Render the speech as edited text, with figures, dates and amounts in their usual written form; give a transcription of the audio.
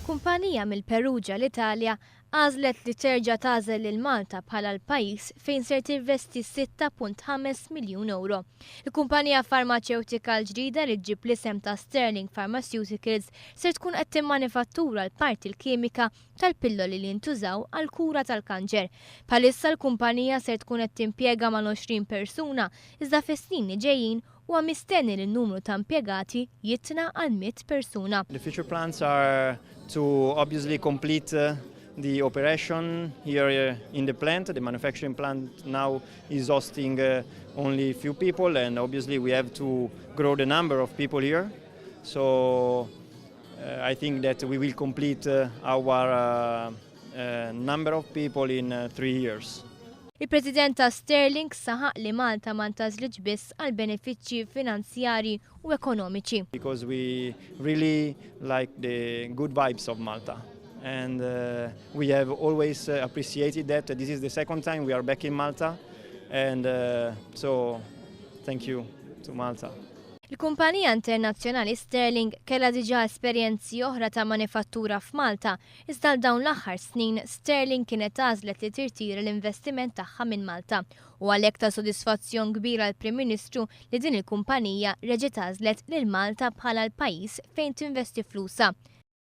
Kumpanija mill-Peruġa l-Italja għażlet li terġa' tagħżel lil Malta bħala l-pajjiż fejn ser tinvesti 6.5 miljun euro. Il-kumpanija farmacewtika l-ġdida li ġġib l-isem ta' Sterling Pharmaceuticals ser tkun qed timmanifattura l-parti l-kimika tal-pilloli li jintużaw għal kura tal-kanċer. Bħalissa l-kumpanija ser tkun qed timpjega mal 20 persuna iżda fis-snin li ġejjin huwa mistenni li n-numru ta' impjegati jitna għal 100 persuna. The future plans are to obviously complete the operation here in the plant. The manufacturing plant now is hosting only few people, and obviously we have to grow the number of people here. So I think that we will complete our number of people in 3 years. Il-President ta' Sterling saħaq li Malta ma ntażlitx biss għal benefiċċji finanzjarji u ekonomiċi. Because we really like the good vibes of Malta, and we have always appreciated that. This is the second time we are back in Malta, and so thank you to Malta. Il-Kumpanija Internazzjonali Sterling kellha diġà esperjenzi oħra ta' manifattura f'Malta, iżda dawn l-aħħar snin Sterling kienet għażlet li tirtira l-investiment tagħha minn Malta. U għalhekk ta' sodisfazzjon kbira l-Prim Ministru li din il-kumpanija reġgħet għażlet lil Malta bħala l-pajjiż fejn tinvesti flusha.